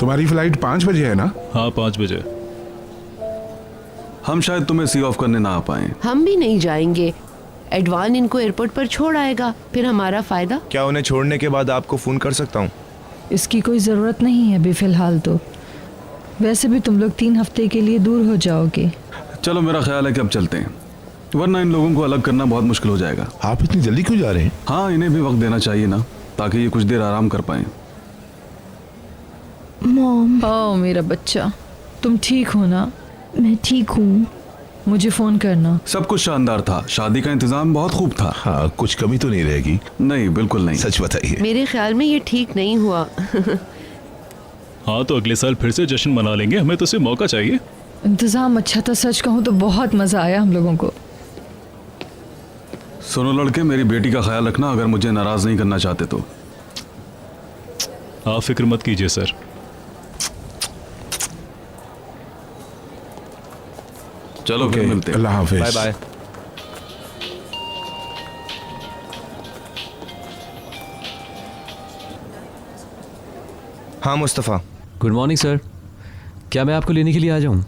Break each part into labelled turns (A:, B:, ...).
A: तुम्हारी फ्लाइट 5 बजे है ना?
B: हाँ 5 बजे।
C: हम शायद तुम्हें सी ऑफ करने ना आ पाए।
D: हम भी नहीं जाएंगे। एडवान इनको एयरपोर्ट पर छोड़ आएगा, फिर हमारा फायदा।
E: क्या उन्हें छोड़ने के बाद आपको फ़ोन कर सकता हूँ?
F: इसकी कोई ज़रूरत नहीं है अभी फ़िलहाल तो। वैसे भी तुम लोग 3 हफ्ते के लिए दूर हो जाओगे।
C: चलो मेरा ख्याल है कि अब चलते हैं, वरना इन लोगों को अलग करना बहुत मुश्किल हो जाएगा।
G: आप इतनी जल्दी क्यों जा रहे हैं?
C: हाँ, इन्हें भी वक्त देना चाहिए ना, ताकि ये कुछ देर आराम कर पाएं।
H: मॉम।
F: ओह मेरा बच्चा, तुम ठीक हो ना?
H: मैं ठीक हूँ।
F: मुझे फ़ोन करना।
C: सब कुछ शानदार था, शादी का इंतजाम बहुत खूब था।
G: हाँ, कुछ कमी तो नहीं रहेगी?
C: नहीं, बिल्कुल नहीं।
G: सच बताइए।
D: मेरे ख्याल में ये ठीक नहीं हुआ।
B: हाँ तो अगले साल फिर से जश्न मना लेंगे, हमें तो सिर्फ मौका चाहिए।
F: इंतज़ाम अच्छा था, सच कहूँ तो बहुत मज़ा आया हम लोगों को।
C: सुनो लड़के, मेरी बेटी का ख्याल रखना अगर मुझे नाराज नहीं करना चाहते तो।
B: आप फिक्र मत कीजिए सर।
C: चलो फिर मिलते हैं।
A: अल्लाह हाफिज।
E: Bye bye. हाँ मुस्तफ़ा।
I: गुड मॉर्निंग सर, क्या मैं आपको लेने के लिए आ जाऊं?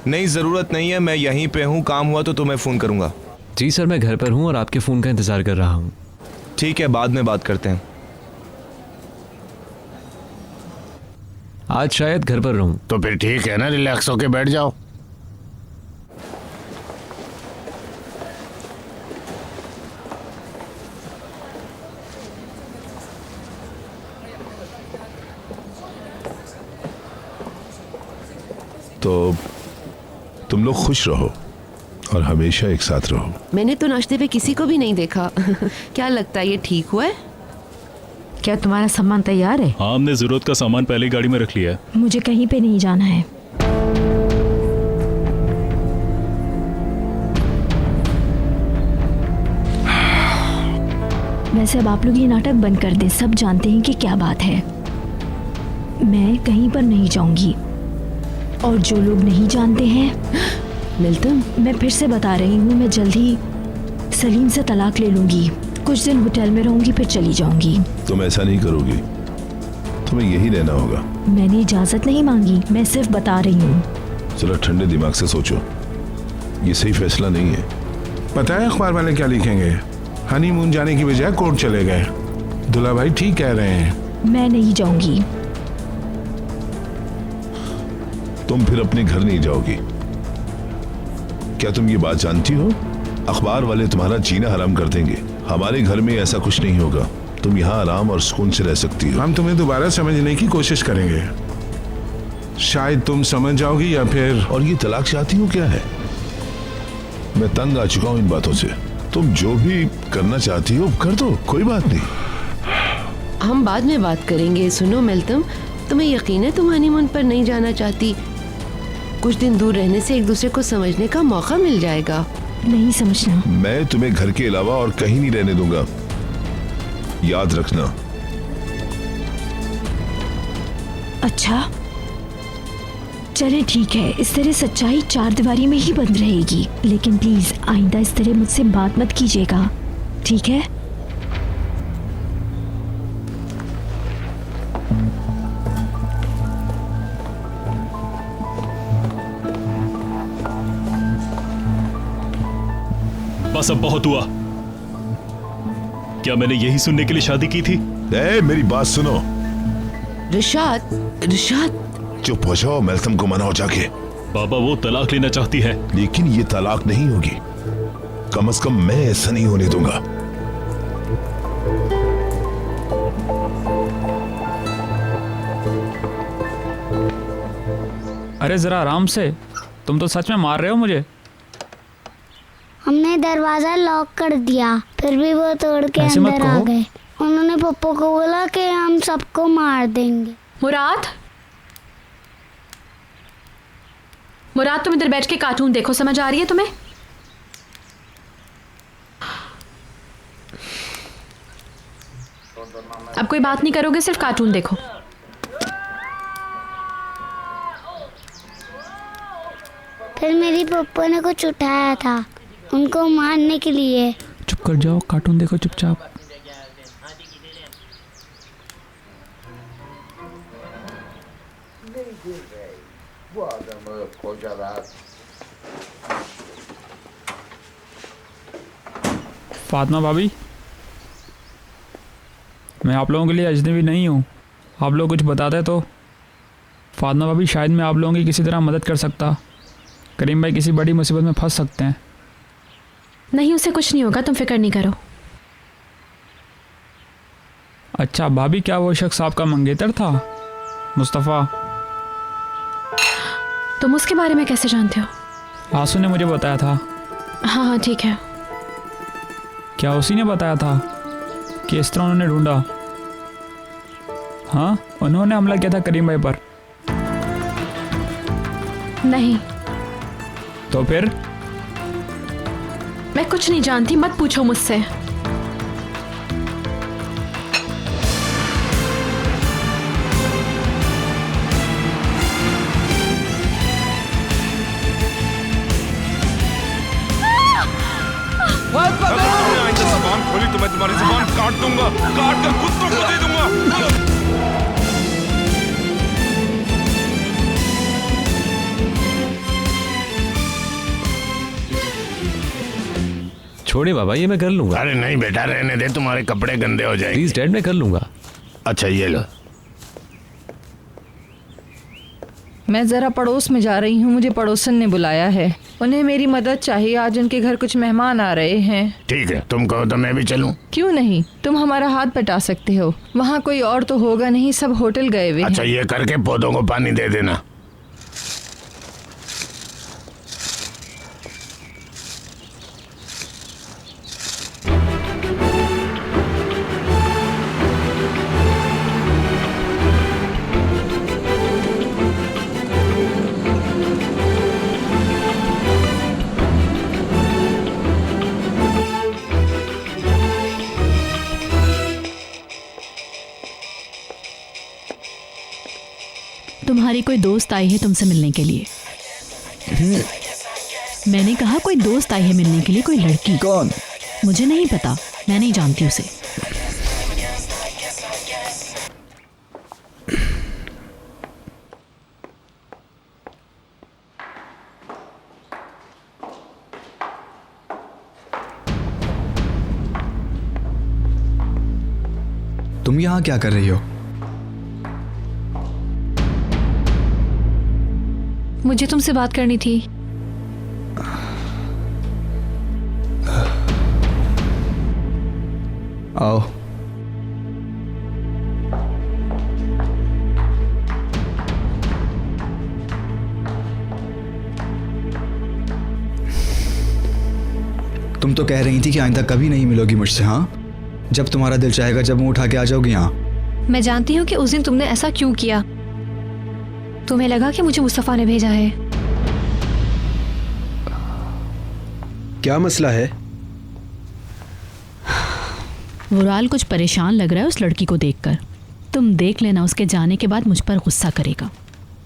E: नहीं, ज़रूरत नहीं है, मैं यहीं पे हूँ। काम हुआ तो तुम्हें फ़ोन करूँगा।
I: जी सर, मैं घर पर हूं और आपके फ़ोन का इंतज़ार कर रहा हूं।
E: ठीक है, बाद में बात करते हैं।
I: आज शायद घर पर रहूं।
J: तो फिर ठीक है ना, रिलैक्स होके बैठ जाओ।
G: तो तुम लोग खुश रहो और हमेशा एक साथ रहो।
D: मैंने तो नाश्ते पे किसी को भी नहीं देखा। क्या लगता है ये ठीक हुआ है?
H: क्या तुम्हारा सामान तैयार है?
B: हाँ, हमने ज़रूरत का सामान पहले गाड़ी में रख लिया है।
H: मुझे कहीं पे नहीं जाना है। वैसे अब आप लोग ये नाटक बंद कर दें, सब जानते हैं कि क्या बात है। मैं कहीं पर नहीं जाऊंगी, और जो लोग नहीं जानते हैं
D: मिल्टन,
H: मैं फिर से बता रही हूँ, मैं जल्द ही सलीम से तलाक ले लूंगी। कुछ दिन होटल में रहूंगी, फिर चली जाऊंगी।
G: तुम ऐसा नहीं करोगी, तुम्हें यही रहना होगा।
H: मैंने इजाजत नहीं मांगी, मैं सिर्फ बता रही हूँ।
G: जरा ठंडे दिमाग से सोचो, ये सही फैसला नहीं है।
A: पता है अखबार वाले क्या लिखेंगे? हनीमून जाने की बजाय कोर्ट चले गए। दुल्हा भाई ठीक कह रहे हैं।
H: मैं नहीं जाऊंगी।
G: तुम फिर अपने घर नहीं जाओगी। क्या तुम ये बात जानती हो? अखबार वाले तुम्हारा जीना हराम कर देंगे। हमारे घर में ऐसा कुछ नहीं होगा। तुम यहाँ आराम और सुकून से रह सकती हो।
A: हम तुम्हें दोबारा समझने की कोशिश करेंगे, शायद तुम समझ जाओगी या फिर।
G: और ये तलाक चाहती हो क्या है? मैं तंग आ चुका हूँ इन बातों से। तुम जो भी करना चाहती हो कर दो, कोई बात नहीं।
D: हम बाद में बात करेंगे। सुनो मिल्टन, तुम्हें यकीन है तुम हनीमून पर नहीं जाना चाहती? कुछ दिन दूर रहने से एक दूसरे को समझने का मौका मिल जाएगा।
H: नहीं समझना।
G: मैं तुम्हें घर के अलावा और कहीं नहीं रहने दूंगा, याद रखना।
H: अच्छा चले ठीक है, इस तरह सच्चाई 4 दीवारी में ही बंद रहेगी। लेकिन प्लीज आइंदा इस तरह मुझसे बात मत कीजिएगा, ठीक है?
B: बस अब बहुत हुआ। क्या मैंने यही सुनने के लिए शादी की थी?
G: मेरी बात सुनो।
D: रिशाद, रिशाद
G: चुप हो जाओ, मेल्थम को मनाओ जाके।
B: बाबा वो तलाक लेना चाहती है।
G: लेकिन ये तलाक नहीं होगी, कम से कम मैं ऐसा नहीं होने दूंगा।
K: अरे जरा आराम से, तुम तो सच में मार रहे हो मुझे।
L: हमने दरवाजा लॉक कर दिया, फिर भी वो तोड़ के
K: ऐसे मत
L: अंदर आ
K: कहो।
L: गए। उन्होंने पप्पू को बोला कि हम सबको मार देंगे।
M: मुराद, मुराद तुम इधर बैठ के कार्टून देखो, समझ आ रही है तुम्हें? अब कोई बात नहीं करोगे, सिर्फ कार्टून देखो।
L: फिर मेरी पप्पू ने कुछ उठाया था उनको मारने के लिए।
K: चुप कर जाओ, कार्टून देखो चुपचाप। फातिमा भाभी, मैं आप लोगों के लिए अजनबी नहीं हूँ। आप लोग कुछ बताते तो फातिमा भाभी, शायद मैं आप लोगों की किसी तरह मदद कर सकता। करीम भाई किसी बड़ी मुसीबत में फंस सकते हैं।
M: नहीं, उसे कुछ नहीं होगा, तुम फिक्र नहीं करो।
K: अच्छा भाभी, क्या वो शख्स आपका मंगेतर था, मुस्तफ़ा?
M: तुम उसके बारे में कैसे जानते हो?
K: आंसू ने मुझे बताया था।
M: हाँ हाँ ठीक है।
K: क्या उसी ने बताया था कि इस तरह उन्होंने ढूंढा? हाँ, उन्होंने हमला किया था करीम भाई पर।
M: नहीं।
K: तो फिर?
M: मैं कुछ नहीं जानती, मत पूछो मुझसे।
E: जुबान खोली तो मैं तुम्हारी जुबान काट दूंगा, काट कर कुत्तों को दे दूंगा।
I: छोड़िए बाबा, ये मैं कर लूंगा।
J: अरे नहीं बेटा, रहने दे, तुम्हारे कपड़े गंदे हो जाएंगे।
I: प्लीज डैड, मैं कर लूंगा।
J: अच्छा ये लो।
F: मैं ज़रा पड़ोस में जा रही हूँ, मुझे पड़ोसन ने बुलाया है। उन्हें मेरी मदद चाहिए, आज उनके घर कुछ मेहमान आ रहे हैं।
J: ठीक है, तुम कहो तो मैं भी चलूं?
F: क्यों नहीं, तुम हमारा हाथ बटा सकते हो। वहाँ कोई और तो होगा नहीं, सब होटल गए हुए हैं।
J: अच्छा ये करके पौधों को पानी दे देना।
H: तुम्हारी कोई दोस्त आई है तुमसे मिलने के लिए। मैंने कहा कोई दोस्त आई है मिलने के लिए, कोई लड़की।
N: कौन?
H: मुझे नहीं पता, मैं नहीं जानती उसे।
N: तुम यहाँ क्या कर रही हो?
M: मुझे तुमसे बात करनी थी।
N: आओ। तुम तो कह रही थी कि आइंदा कभी नहीं मिलोगी मुझसे। हाँ, जब तुम्हारा दिल चाहेगा, जब मुंह उठा के आ जाओगी यहाँ।
M: मैं जानती हूँ कि उस दिन तुमने ऐसा क्यों किया। तुम्हें लगा कि मुझे मुस्तफ़ा ने भेजा है।
N: क्या मसला है?
H: वुराल कुछ परेशान लग रहा है उस लड़की को देखकर। तुम देख लेना, उसके जाने के बाद मुझ पर गुस्सा करेगा।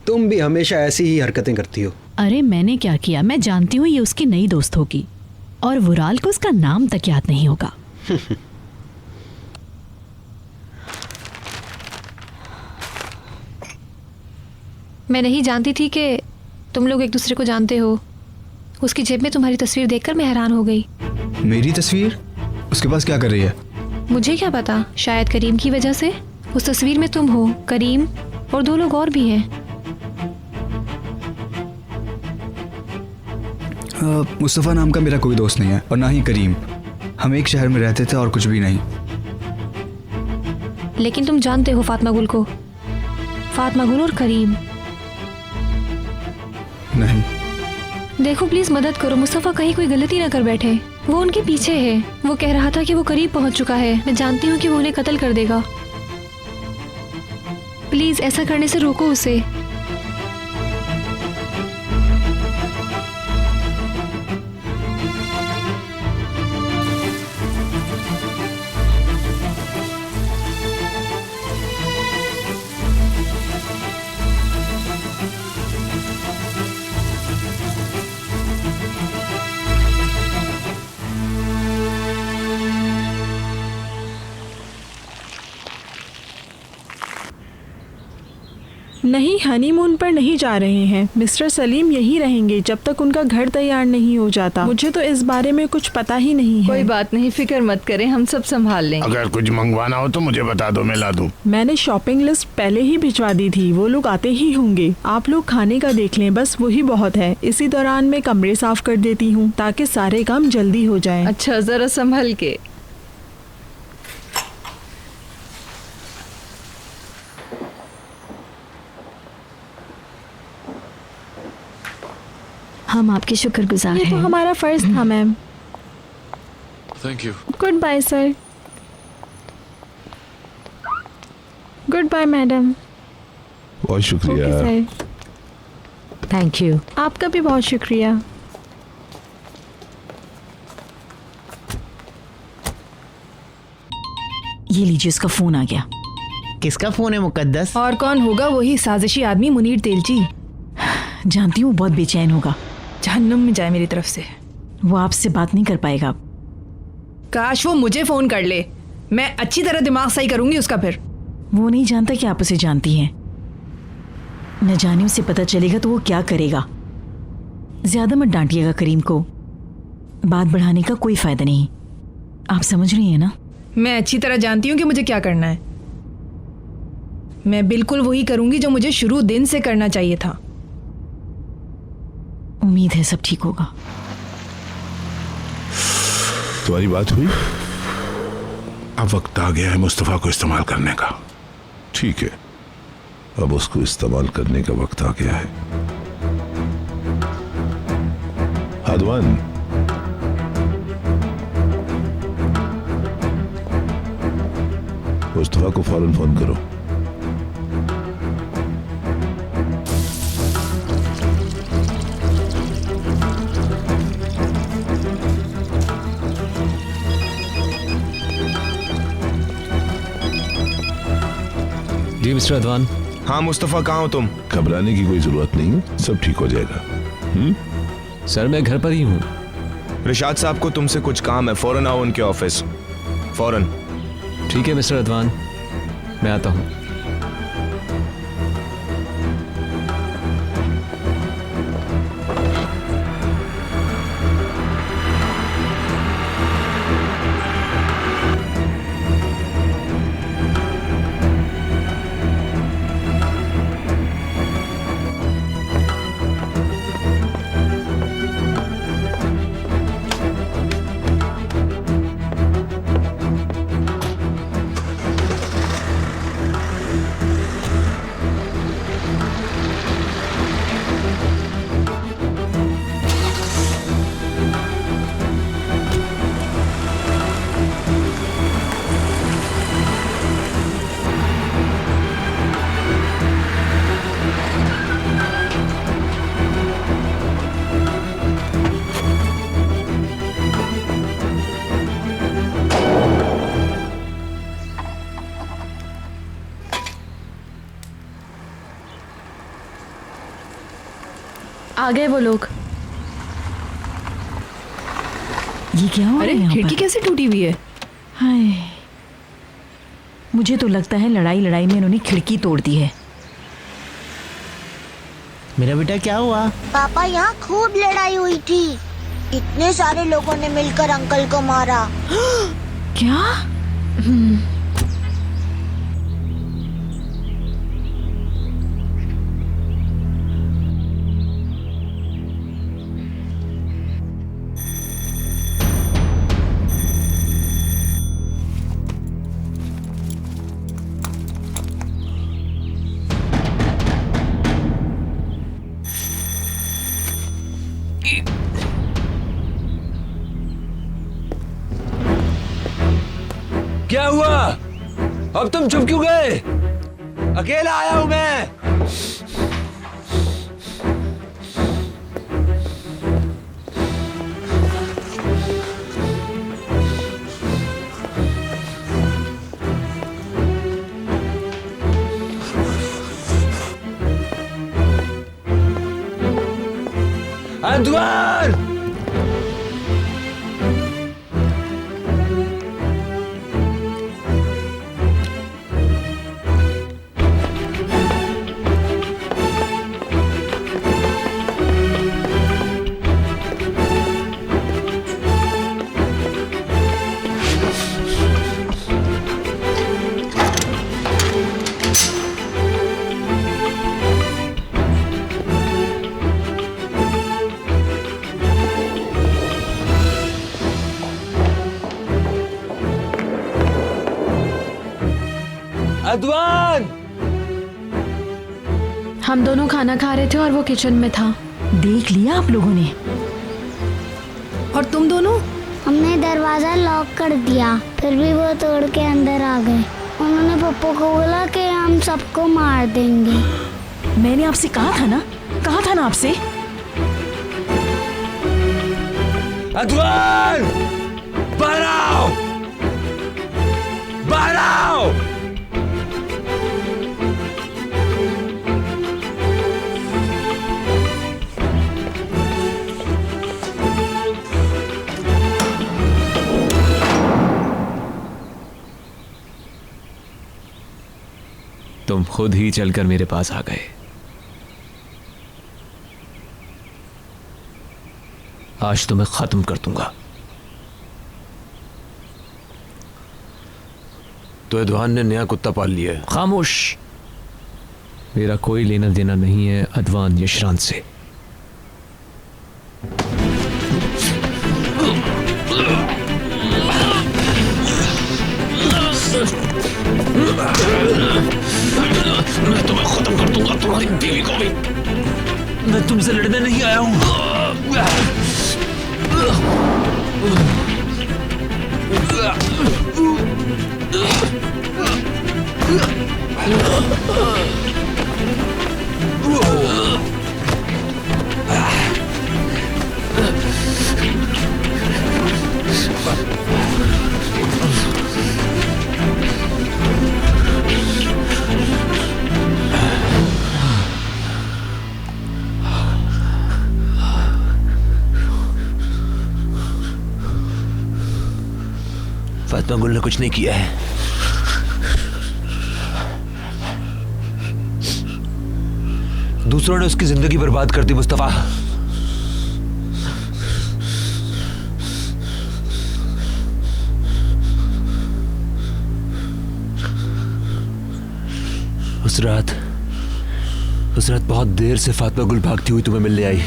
N: तुम भी हमेशा ऐसी ही हरकतें करती हो।
H: अरे मैंने क्या किया? मैं जानती हूँ ये उसकी नई दोस्त होगी और वुराल को उसका नाम तक याद नहीं होगा।
M: मैं नहीं जानती थी कि तुम लोग एक दूसरे को जानते हो। उसकी जेब में तुम्हारी तस्वीर देखकर मैं हैरान हो गई।
N: मेरी तस्वीर? उसके पास क्या कर रही है?
M: मुझे क्या पता, शायद करीम की वजह से। उस तस्वीर में तुम हो, करीम और 2 लोग और भी हैं।
N: मुस्तफ़ा नाम का मेरा कोई दोस्त नहीं है और ना ही करीम। हम एक शहर में रहते थे और कुछ भी नहीं।
M: लेकिन तुम जानते हो फातिमा गुल को, फातिमा गुल और करीम।
N: नहीं।
M: देखो प्लीज मदद करो, मुस्तफ़ा कहीं कोई गलती ना कर बैठे। वो उनके पीछे है। वो कह रहा था कि वो करीब पहुंच चुका है। मैं जानती हूँ कि वो उन्हें कत्ल कर देगा। प्लीज ऐसा करने से रोको उसे।
O: नहीं, हनीमून पर नहीं जा रहे हैं। मिस्टर सलीम यहीं रहेंगे जब तक उनका घर तैयार नहीं हो जाता। मुझे तो इस बारे में कुछ पता ही नहीं है।
F: कोई बात नहीं, फिक्र मत करें, हम सब संभाल लेंगे।
J: अगर कुछ मंगवाना हो तो मुझे बता दो, मैं ला दूं।
O: मैंने शॉपिंग लिस्ट पहले ही भिजवा दी थी, वो लोग आते ही होंगे। आप लोग खाने का देख लें, बस वही बहुत है। इसी दौरान मैं कमरे साफ कर देती हूँ ताकि सारे काम जल्दी हो जाएं।
F: अच्छा, जरा संभल के।
H: हम आपके शुक्रगुजार हैं।
O: ये तो हमारा फर्ज था ma'am.
P: Thank you.
O: Goodbye sir. Goodbye madam.
G: बहुत शुक्रिया।
O: Sir,
H: thank you.
O: आपका भी बहुत शुक्रिया।
Q: ये लीजिए, उसका फोन आ गया।
R: किसका फोन है मुकद्दस?
Q: और कौन होगा, वही साजिशी आदमी मुनीर तेलची। जानती हूँ बहुत बेचैन होगा। जहन्नुम में जाए मेरी तरफ से। वो आपसे बात नहीं कर पाएगा।
S: काश वो मुझे फोन कर ले, मैं अच्छी तरह दिमाग सही करूंगी उसका। फिर
Q: वो नहीं जानता कि आप उसे जानती हैं। न जाने उसे पता चलेगा तो वो क्या करेगा। ज्यादा मत डांटिएगा करीम को, बात बढ़ाने का कोई फायदा नहीं। आप समझ रही हैं ना?
S: मैं अच्छी तरह जानती हूँ कि मुझे क्या करना है। मैं बिल्कुल वही करूंगी जो मुझे शुरू दिन से करना चाहिए था।
Q: उम्मीद है सब ठीक होगा।
G: तुम्हारी बात हुई?
A: अब वक्त आ गया है मुस्तफ़ा को इस्तेमाल करने का।
G: ठीक है, अब उसको इस्तेमाल करने का वक्त आ गया है। हादवान, मुस्तफ़ा को फौरन फोन करो।
I: जी मिस्टर अदवान।
E: हाँ मुस्तफ़ा, कहाँ हो तुम?
G: घबराने की कोई जरूरत नहीं है, सब ठीक हो जाएगा।
I: सर मैं घर पर ही हूँ।
E: रिशाद साहब को तुमसे कुछ काम है, फौरन आओ उनके ऑफिस, फौरन।
I: ठीक है मिस्टर अदवान, मैं आता हूँ।
M: आ गए वो लोग।
Q: ये क्या हो रहा है यहाँ पर?
S: खिड़की कैसे टूटी हुई है?
Q: हाय, मुझे तो लगता है लड़ाई लड़ाई में इन्होंने खिड़की तोड़ दी है।
R: मेरा बेटा क्या हुआ?
L: पापा, यहाँ खूब लड़ाई हुई थी। इतने सारे लोगों ने मिलकर अंकल को मारा।
Q: क्या?
I: क्या हुआ? अब तुम चुप क्यों गए? अकेला आया हूं मैं। अदवान! अदवान!
M: हम दोनों खाना खा रहे थे और वो किचन में था।
Q: देख लिया आप लोगों ने?
S: और तुम दोनों?
L: हमने दरवाजा लॉक कर दिया, फिर भी वो तोड़ के अंदर आ गए। उन्होंने पप्पू को बोला कि हम सबको मार देंगे।
Q: मैंने आपसे कहा था ना आपसे।
I: अदवान! बाहर आओ! बाहर आओ! तुम खुद ही चलकर मेरे पास आ गए। आज तुम्हें खत्म कर दूंगा। तो अदवान ने नया कुत्ता पाल लिया है। खामोश। मेरा कोई लेना देना नहीं है अदवान यशरान से। मैं तुम्हें खत्म कर दूंगा, तुम्हारी बीवी को भी। मैं तुमसे लड़ने नहीं आया हूं। फातिमा गुल ने कुछ नहीं किया है। दूसरों ने उसकी जिंदगी बर्बाद कर दी मुस्तफा। उस रात बहुत देर से फातिमा गुल भागती हुई तुम्हें मिलने आई।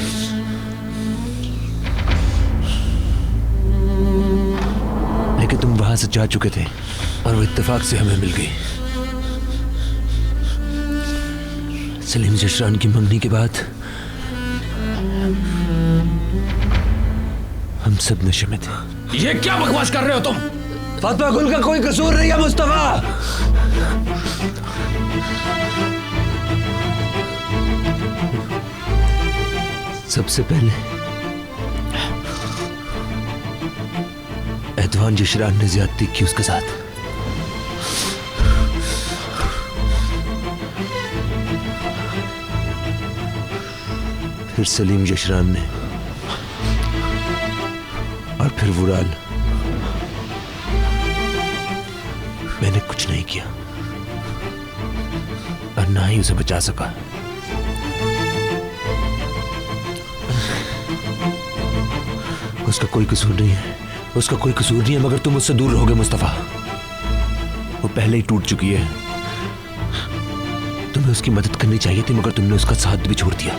I: लेकिन तुम वहां से जा चुके थे और वो इत्तेफाक से हमें मिल गई। सलीम यशरान की मंगनी के बाद हम सब नशे में थे।
E: ये क्या बकवास कर रहे हो तुम?
I: फातिमा गुल का कोई कसूर नहीं है मुस्तफा। सबसे पहले अदवान यशरान ने ज्यादती की उसके साथ। फिर सलीम यशरान ने और फिर वुराल। मैंने कुछ नहीं किया और ना ही उसे बचा सका। उसका कोई कसूर नहीं है, उसका कोई कसूर नहीं है, मगर तुम उससे दूर रहोगे मुस्तफा। वो पहले ही टूट चुकी है। तुम्हें उसकी मदद करनी चाहिए थी, मगर तुमने उसका साथ भी छोड़ दिया।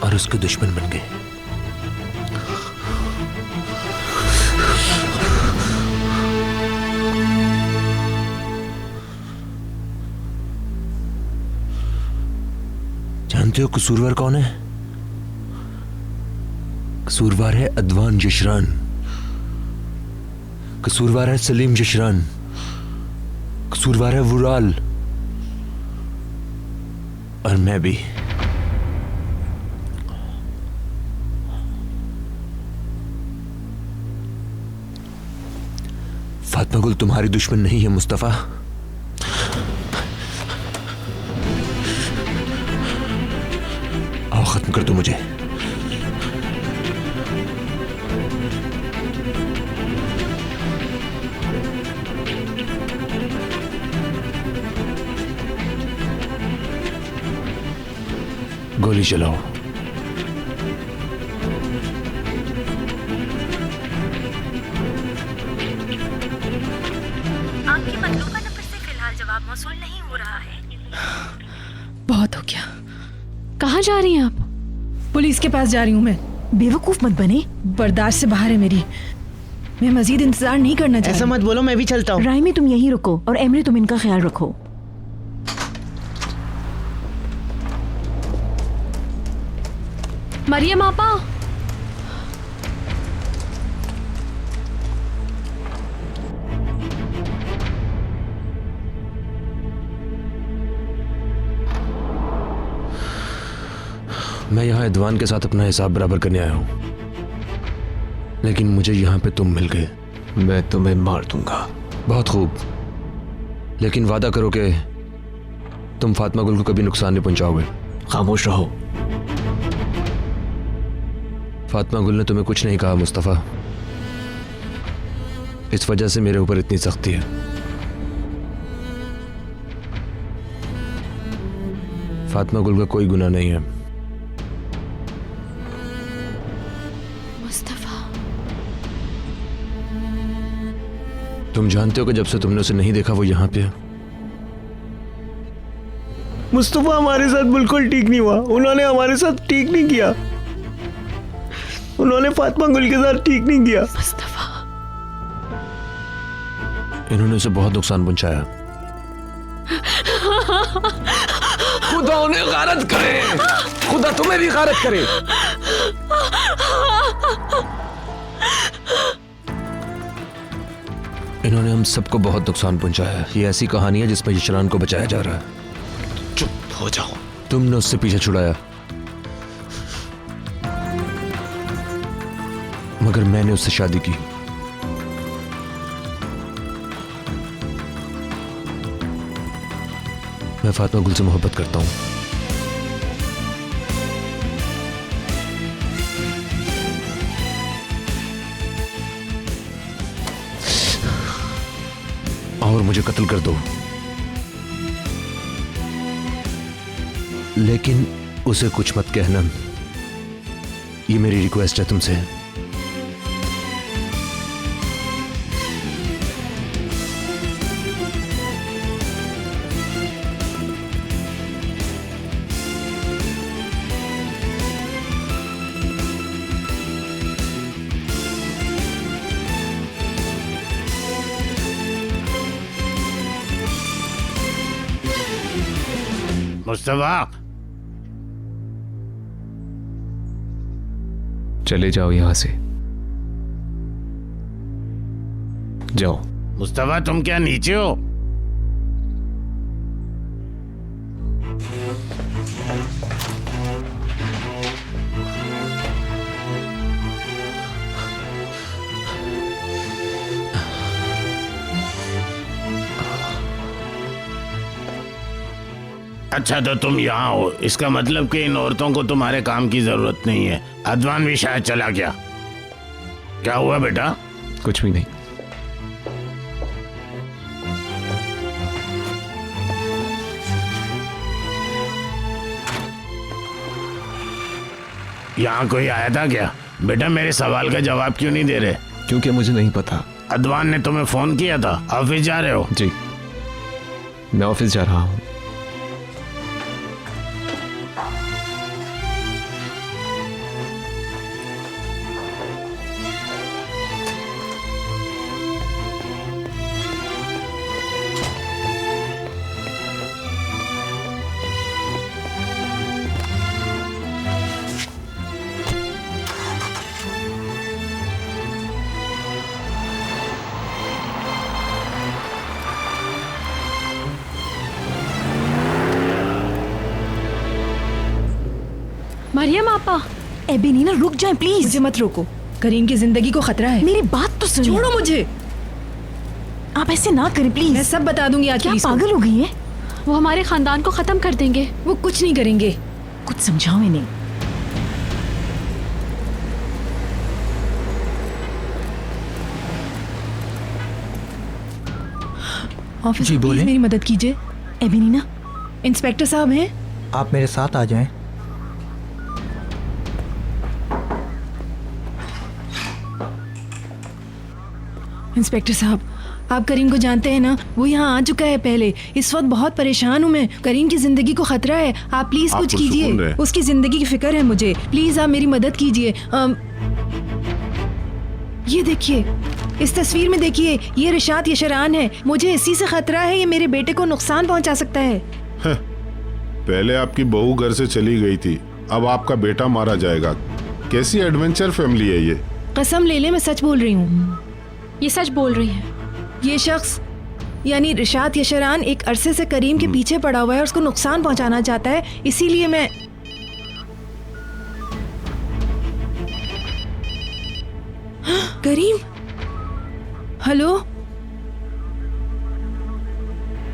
I: और उसके दुश्मन बन गए। जानते हो कसूरवार कौन है? कसूरवार है अदवान यशरान। कसूरवार है सलीम यशरान। कसूरवार है वुराल। और मैं भी। फातिमा गुल तुम्हारी दुश्मन नहीं है मुस्तफा। आओ खत्म कर दो मुझे। गोली चलाओ।
H: आपकी मतलूबा नंबर से फिलहाल जवाब मौसूल नहीं हो रहा है।
S: बहुत हो गया।
M: कहाँ जा रही हैं आप?
S: पुलिस के पास जा रही हूँ मैं।
Q: बेवकूफ मत बने।
S: बर्दाश्त से बाहर है मेरी। मैं मजीद इंतजार नहीं करना चाहती।
R: ऐसा मत बोलो, मैं भी चलता हूँ।
Q: राइमी तुम यहीं रुको और एमरे तुम इनका ख्याल रखो।
M: मरियम आपा,
I: मैं यहाँ इदवान के साथ अपना हिसाब बराबर करने आया हूँ, लेकिन मुझे यहाँ पे तुम मिल गए। मैं तुम्हें मार दूंगा। बहुत खूब, लेकिन वादा करो कि तुम फातिमा गुल को कभी नुकसान नहीं पहुंचाओगे। खामोश रहो। फातिमा गुल ने तुम्हें कुछ नहीं कहा मुस्तफ़ा, इस वजह से मेरे ऊपर इतनी सख्ती है। फातिमा गुल का कोई गुनाह नहीं है। तुम जानते हो कि जब से तुमने उसे नहीं देखा वो यहाँ पे है।
R: मुस्तफा हमारे साथ बिल्कुल ठीक नहीं हुआ। उन्होंने हमारे साथ ठीक नहीं किया। उन्होंने फातिमा गुल के साथ ठीक नहीं किया।
M: मुस्तफा,
I: इन्होंने उसे बहुत नुकसान पहुंचाया। खुदा उन्हें गारत करे, खुदा तुम्हें भी गारत करे। इन्होंने हम सबको बहुत नुकसान पहुंचाया। ये ऐसी कहानी है जिसमें यशरान को बचाया जा रहा है।
R: चुप हो जाओ।
I: तुमने उससे पीछे छुड़ाया, मगर मैंने उससे शादी की। मैं फातिमा गुल से मोहब्बत करता हूं। और मुझे कत्ल कर दो, लेकिन उसे कुछ मत कहना। ये मेरी रिक्वेस्ट है तुमसे।
J: मुस्तफा,
I: चले जाओ यहां से, जाओ।
J: मुस्तफा तुम क्या नीचे हो? अच्छा तो तुम यहाँ हो, इसका मतलब कि इन औरतों को तुम्हारे काम की जरूरत नहीं है। अदवान भी शायद चला गया। क्या हुआ बेटा?
I: कुछ भी नहीं।
J: यहाँ कोई आया था क्या? बेटा मेरे सवाल का जवाब क्यों नहीं दे रहे?
I: क्योंकि मुझे नहीं पता।
J: अदवान ने तुम्हें फोन किया था? ऑफिस जा रहे हो?
I: जी, मैं ऑफिस जा रहा हूँ।
M: मरियम आपा।
Q: एबेनीना रुक जाए प्लीज।
S: मुझे मत रोको, करीम की जिंदगी को खतरा है।
Q: मेरी बात तो सुनिए।
S: छोड़ो मुझे।
Q: आप ऐसे ना करें प्लीज।
S: मैं सब बता दूंगी आज।
Q: क्या पागल हो गई है?
M: वो हमारे खानदान को खत्म कर देंगे।
S: वो कुछ नहीं करेंगे।
Q: कुछ समझाओ इन्हें।
S: ऑफिस जी बोले, मेरी मदद कीजिए।
Q: एबेनीना,
S: इंस्पेक्टर साहब हैं?
T: आप मेरे साथ आ जाएं।
S: इंस्पेक्टर साहब, आप करीम को जानते हैं ना? वो यहाँ आ चुका है पहले। इस वक्त बहुत परेशान हूँ मैं। करीम की जिंदगी को खतरा है। आप प्लीज कुछ कीजिए। उसकी जिंदगी की फिक्र है मुझे। प्लीज आप मेरी मदद कीजिए। ये देखिए। इस तस्वीर में देखिए, ये रिशाद यशरान है। मुझे इसी से खतरा है, ये मेरे बेटे को नुकसान पहुंचा सकता है।
A: पहले आपकी बहू घर से चली गई थी, अब आपका बेटा मारा जाएगा। कैसी एडवेंचर फैमिली है ये?
S: कसम ले ले, मैं सच बोल रही हूँ।
M: ये सच बोल रही है।
S: ये शख्स यानी रिशाद यशरान एक अरसे से करीम के पीछे पड़ा हुआ है और उसको नुकसान पहुंचाना चाहता है, इसीलिए मैं। करीम, हेलो।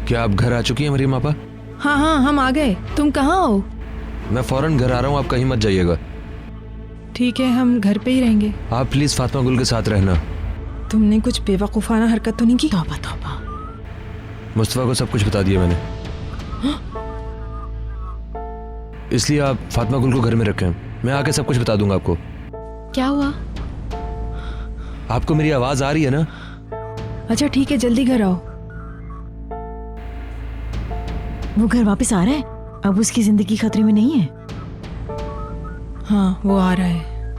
I: क्या आप घर आ चुकी हैं मरियम आपा?
S: हाँ हाँ, हम आ गए। तुम कहाँ हो?
I: मैं फौरन घर आ रहा हूँ, आप कहीं मत जाइएगा।
S: ठीक है, हम घर पे ही रहेंगे।
I: आप प्लीज फातिमा गुल के साथ रहना।
S: तुमने कुछ बेवकूफाना हरकत तो नहीं की?
Q: तौबा तौबा।
I: मुस्तफा को सब कुछ बता दिया मैंने, इसलिए आप फातिमा गुल को घर में रखें। मैं आके सब कुछ बता दूंगा आपको।
M: क्या हुआ?
I: आपको मेरी आवाज आ रही है ना?
S: अच्छा ठीक है, जल्दी घर आओ।
Q: वो घर वापस आ रहा है? अब उसकी जिंदगी खतरे में नहीं है?
S: हाँ, वो आ रहा है।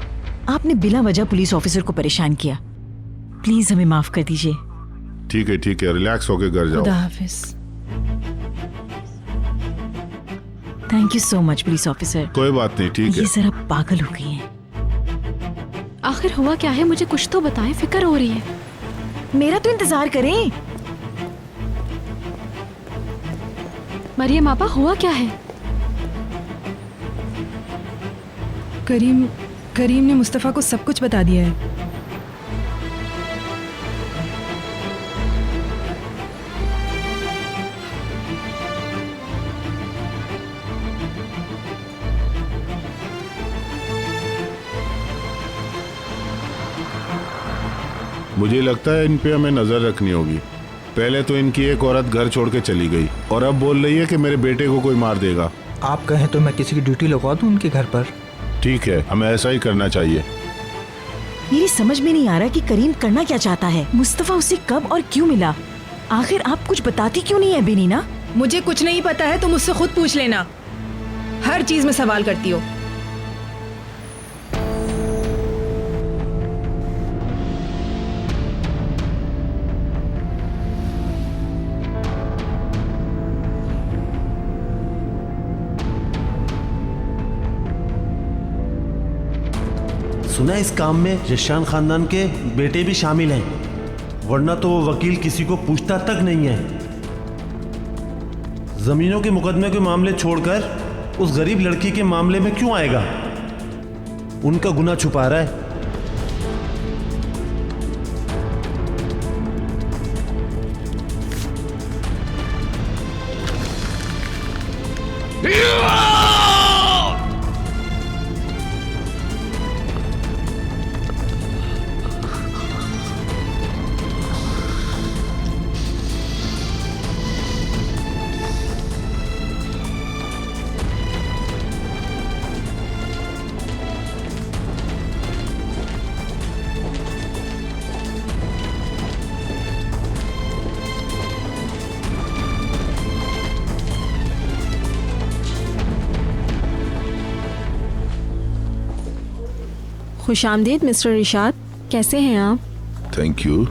Q: आपने बिला वजह पुलिस ऑफिसर को परेशान किया, प्लीज हमें माफ कर दीजिए।
A: ठीक है, रिलैक्स होके घर जाओ।
S: खुदा हाफिज।
Q: Thank you so much police officer.
A: कोई बात नहीं, ठीक है।
Q: ये जरा पागल हो गई हैं।
M: आखिर हुआ क्या है? मुझे कुछ तो बताएं, फिक्र हो रही है।
Q: मेरा तो इंतजार करें।
M: मरियम आपा, हुआ क्या है?
S: करीम ने मुस्तफा को सब कुछ बता दिया है।
A: मुझे लगता है इन पे हमें नजर रखनी होगी। पहले तो इनकी एक औरत घर छोड़ के चली गई और अब बोल रही है कि मेरे बेटे को कोई मार देगा।
N: आप कहें तो मैं किसी की ड्यूटी लगा दूं उनके घर पर।
A: ठीक है, हमें ऐसा ही करना चाहिए।
Q: मेरी समझ में नहीं आ रहा कि करीम करना क्या चाहता है। मुस्तफा उसे कब और क्यों मिला? आखिर आप कुछ बताती क्यों नहीं है बेनीना?
S: मुझे कुछ नहीं पता है, तुम मुझसे खुद पूछ लेना। हर चीज में सवाल करती हो।
T: सुना इस काम में यशान खानदान के बेटे भी शामिल हैं, वरना तो वो वकील किसी को पूछता तक नहीं है। जमीनों के मुकदमे के मामले छोड़कर उस गरीब लड़की के मामले में क्यों आएगा? उनका गुनाह छुपा रहा है।
O: खुशामदीद मिस्टर रिशाद, कैसे हैं आप?
G: Thank you.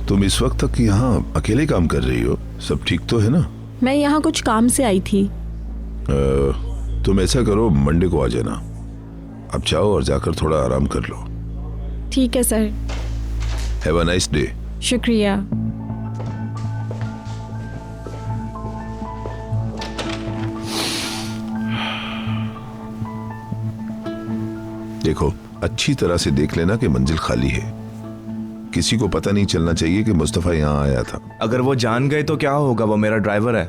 G: तुम इस वक्त तक यहाँ अकेले काम कर रही हो? सब ठीक तो है ना?
O: मैं यहाँ कुछ काम से आई थी।
G: तुम ऐसा करो, मंडे को आ जाना। अब जाओ और जाकर थोड़ा आराम कर लो।
O: ठीक है sir.
G: Have a nice day.
O: शुक्रिया।
G: देखो, अच्छी तरह से देख लेना कि मंजिल खाली है। किसी को पता नहीं चलना चाहिए कि मुस्तफा यहाँ आया था।
E: अगर वो जान गए तो क्या होगा? वो मेरा ड्राइवर है।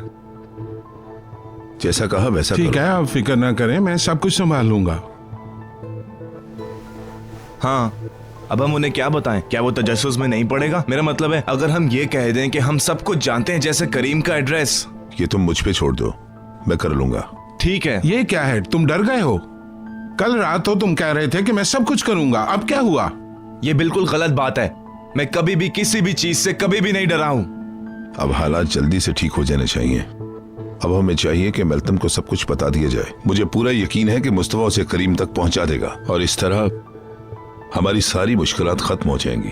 G: जैसा कहा वैसा
A: ठीक है, आप फिक्र ना करें, मैं सब कुछ संभाल लूंगा।
E: हाँ, अब हम उन्हें क्या बताएं? क्या वो तजस्सुस में नहीं पड़ेगा? मेरा मतलब है, अगर हम ये कह दें कि हम सब कुछ जानते हैं, जैसे करीम का एड्रेस।
G: ये तुम मुझ पे छोड़ दो, मैं कर लूंगा।
E: ठीक है।
A: ये क्या है, तुम डर गए हो? कल रात तो तुम कह रहे थे कि मैं सब कुछ करूंगा, अब क्या हुआ?
E: ये बिल्कुल गलत बात है। मैं कभी भी किसी भी चीज से कभी भी नहीं डरा हूं।
G: अब हालात जल्दी से ठीक हो जाने चाहिए। अब हमें चाहिए कि मेल्तम को सब कुछ बता दिया जाए। मुझे पूरा यकीन है कि मुस्तफा उसे करीम तक पहुंचा देगा और इस तरह हमारी सारी मुश्किलात खत्म हो जाएंगी।